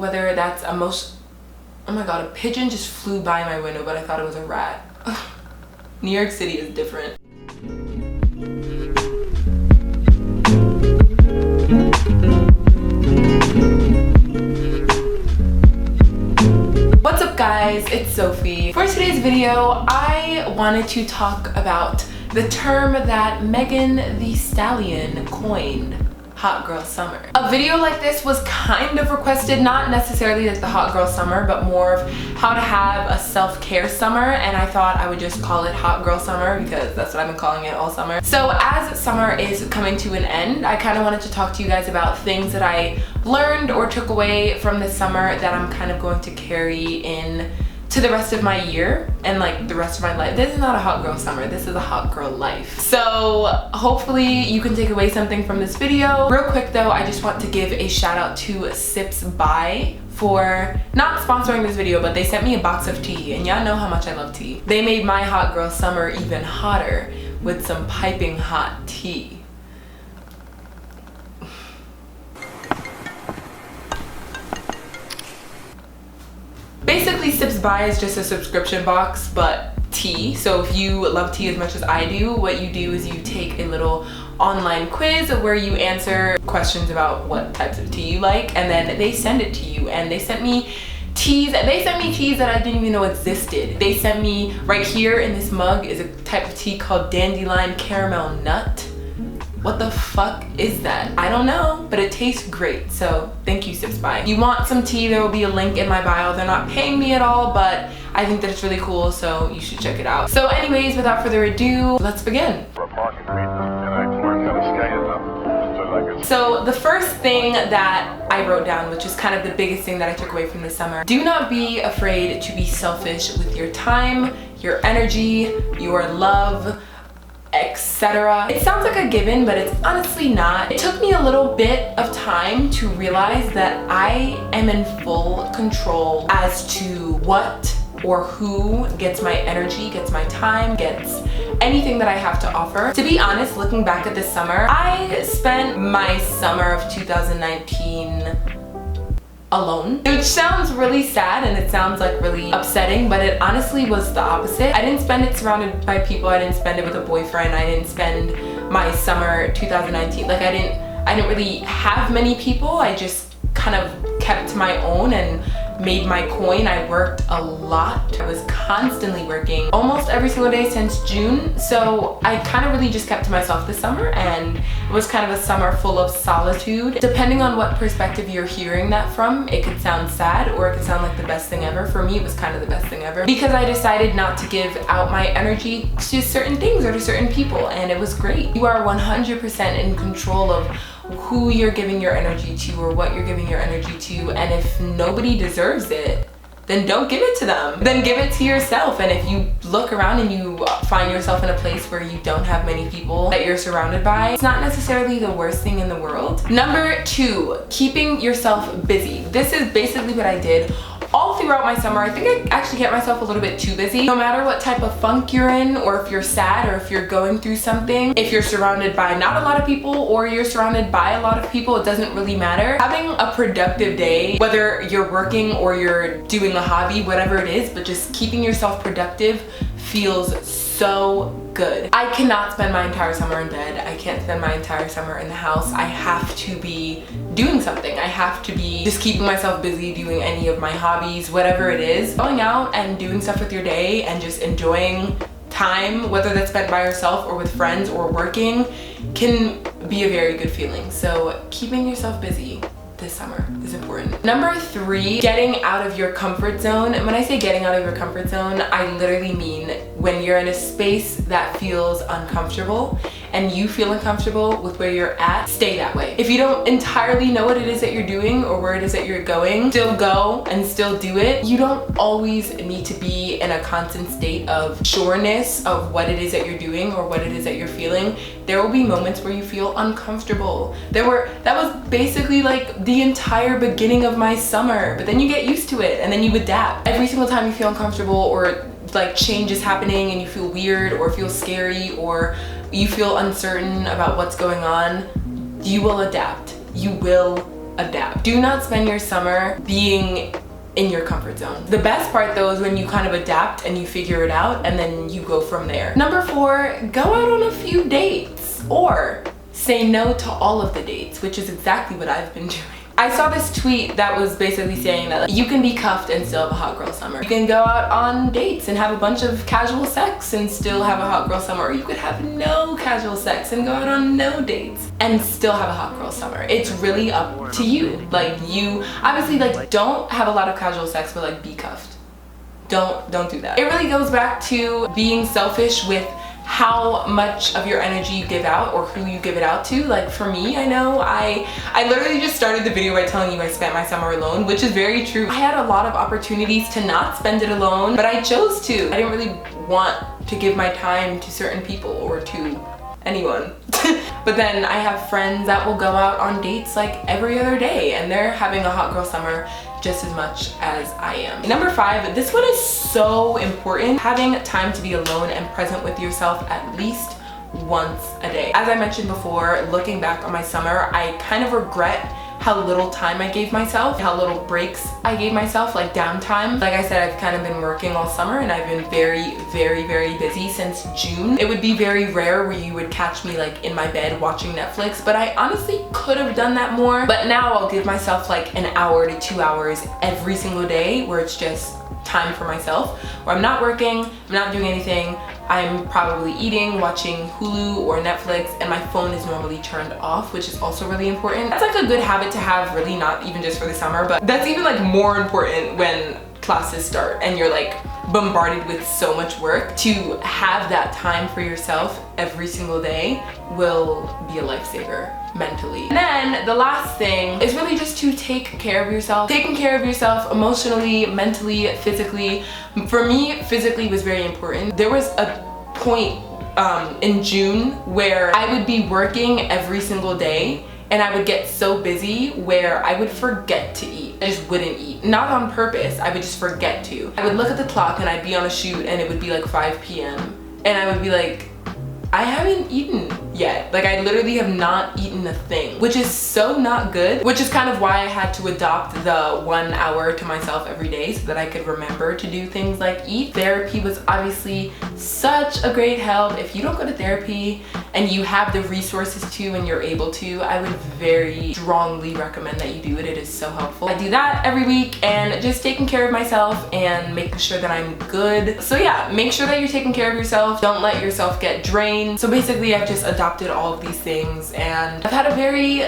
Whether that's oh my god, a pigeon just flew by my window, but I thought it was a rat. New York City is different. What's up guys, it's Sophie. For today's video, I wanted to talk about the term that Megan Thee Stallion coined, hot girl summer. A video like this was kind of requested, not necessarily like the hot girl summer, but more of how to have a self-care summer, and I thought I would just call it hot girl summer because that's what I've been calling it all summer. So as summer is coming to an end, I kind of wanted to talk to you guys about things that I learned or took away from this summer that I'm kind of going to carry in to the rest of my year and like the rest of my life. This is not a hot girl summer, this is a hot girl life. So hopefully you can take away something from this video. Real quick though, I just want to give a shout out to Sips By for not sponsoring this video, but they sent me a box of tea, and y'all know how much I love tea. They made my hot girl summer even hotter with some piping hot tea. Basically, Sips By is just a subscription box, but tea. So if you love tea as much as I do, what you do is you take a little online quiz where you answer questions about what types of tea you like, and then they send it to you. And they sent me teas that I didn't even know existed. They sent me, right here in this mug is a type of tea called Dandelion Caramel Nut. What the fuck is that? I don't know, but it tastes great. So thank you, Sips By. If you want some tea, there will be a link in my bio. They're not paying me at all, but I think that it's really cool, so you should check it out. So anyways, without further ado, let's begin. So the first thing that I wrote down, which is kind of the biggest thing that I took away from this summer, do not be afraid to be selfish with your time, your energy, your love, etc. It sounds like a given, but it's honestly not. It took me a little bit of time to realize that I am in full control as to what or who gets my energy, gets my time, gets anything that I have to offer. To be honest, looking back at this summer, I spent my summer of 2019 alone, which sounds really sad and it sounds like really upsetting, but it honestly was the opposite. I didn't spend it surrounded by people. I didn't spend it with a boyfriend. I didn't spend my summer 2019 like I didn't really have many people. I just kind of kept my own and made my coin. I worked a lot. I was constantly working almost every single day since June. So I kind of really just kept to myself this summer, and it was kind of a summer full of solitude. Depending on what perspective you're hearing that from, it could sound sad or it could sound like the best thing ever. For me, it was kind of the best thing ever because I decided not to give out my energy to certain things or to certain people, and it was great. You are 100% in control of who you're giving your energy to or what you're giving your energy to, and if nobody deserves it, then don't give it to them. Then give it to yourself. And if you look around and you find yourself in a place where you don't have many people that you're surrounded by, it's not necessarily the worst thing in the world. Number 2, keeping yourself busy. This is basically what I did all throughout my summer. I think I actually kept myself a little bit too busy. No matter what type of funk you're in, or if you're sad, or if you're going through something, if you're surrounded by not a lot of people or you're surrounded by a lot of people, it doesn't really matter. Having a productive day, whether you're working or you're doing a hobby, whatever it is, but just keeping yourself productive feels so good. I cannot spend my entire summer in bed. I can't spend my entire summer in the house. I have to be doing something. I have to be just keeping myself busy doing any of my hobbies, whatever it is. Going out and doing stuff with your day and just enjoying time, whether that's spent by yourself or with friends or working, can be a very good feeling. So keeping yourself busy this summer is important. Number 3, getting out of your comfort zone. And when I say getting out of your comfort zone, I literally mean when you're in a space that feels uncomfortable and you feel uncomfortable with where you're at, stay that way. If you don't entirely know what it is that you're doing or where it is that you're going, still go and still do it. You don't always need to be in a constant state of sureness of what it is that you're doing or what it is that you're feeling. There will be moments where you feel uncomfortable. That was basically like the entire beginning of my summer, but then you get used to it and then you adapt. Every single time you feel uncomfortable or like change is happening and you feel weird or feel scary or you feel uncertain about what's going on, you will adapt. You will adapt. Do not spend your summer being in your comfort zone. The best part though is when you kind of adapt and you figure it out and then you go from there. Number 4, go out on a few dates or say no to all of the dates, which is exactly what I've been doing. I saw this tweet that was basically saying that like, you can be cuffed and still have a hot girl summer. You can go out on dates and have a bunch of casual sex and still have a hot girl summer, or you could have no casual sex and go out on no dates and still have a hot girl summer. It's really up to you. Like, you obviously like don't have a lot of casual sex, but like be cuffed. Don't do that. It really goes back to being selfish with how much of your energy you give out or who you give it out to. Like for me, I know I literally just started the video by telling you I spent my summer alone, which is very true. I had a lot of opportunities to not spend it alone, but I chose to. I didn't really want to give my time to certain people or to anyone. But then I have friends that will go out on dates like every other day and they're having a hot girl summer just as much as I am. Number 5, this one is so important. Having time to be alone and present with yourself at least once a day. As I mentioned before, looking back on my summer, I kind of regret how little time I gave myself, how little breaks I gave myself, like downtime. Like I said, I've kind of been working all summer and I've been very, very, very busy since June. It would be very rare where you would catch me like in my bed watching Netflix, but I honestly could have done that more. But now I'll give myself like an hour to 2 hours every single day where it's just time for myself, where I'm not working, I'm not doing anything. I'm probably eating, watching Hulu or Netflix, and my phone is normally turned off, which is also really important. That's like a good habit to have, really, not even just for the summer, but that's even like more important when classes start and you're like bombarded with so much work. To have that time for yourself every single day will be a lifesaver mentally. And then the last thing is really just to take care of yourself. Taking care of yourself emotionally, mentally, physically. For me, physically was very important. There was a point in June where I would be working every single day and I would get so busy where I would forget to eat. I just wouldn't eat. Not on purpose, I would just forget to. I would look at the clock and I'd be on a shoot and it would be like 5 p.m. and I would be like, I haven't eaten yet. Like I literally have not eaten a thing, which is so not good, which is kind of why I had to adopt the 1 hour to myself every day so that I could remember to do things like eat. Therapy was obviously such a great help. If you don't go to therapy and you have the resources to and you're able to, I would very strongly recommend that you do it. It is so helpful. I do that every week and just taking care of myself and making sure that I'm good. So yeah, make sure that you're taking care of yourself. Don't let yourself get drained. So basically I've just adopted all of these things and I've had a very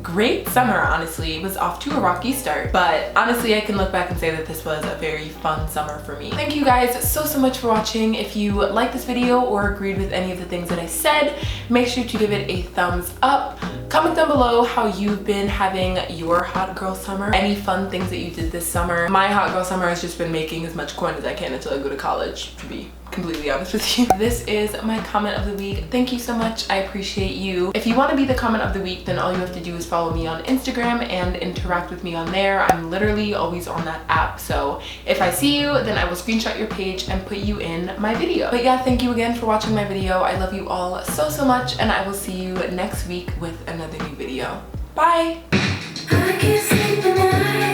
great summer, honestly. It was off to a rocky start, but honestly I can look back and say that this was a very fun summer for me. Thank you guys so much for watching. If you liked this video or agreed with any of the things that I said, make sure to give it a thumbs up. Comment down below how you've been having your hot girl summer, any fun things that you did this summer. My hot girl summer has just been making as much coin as I can until I go to college, to be completely honest with you. This is my comment of the week. Thank you so much. I appreciate you. If you want to be the comment of the week, then all you have to do is follow me on Instagram and interact with me on there. I'm literally always on that app. So if I see you, then I will screenshot your page and put you in my video. But yeah, thank you again for watching my video. I love you all so much and I will see you next week with another new video. Bye! I can't sleep at night.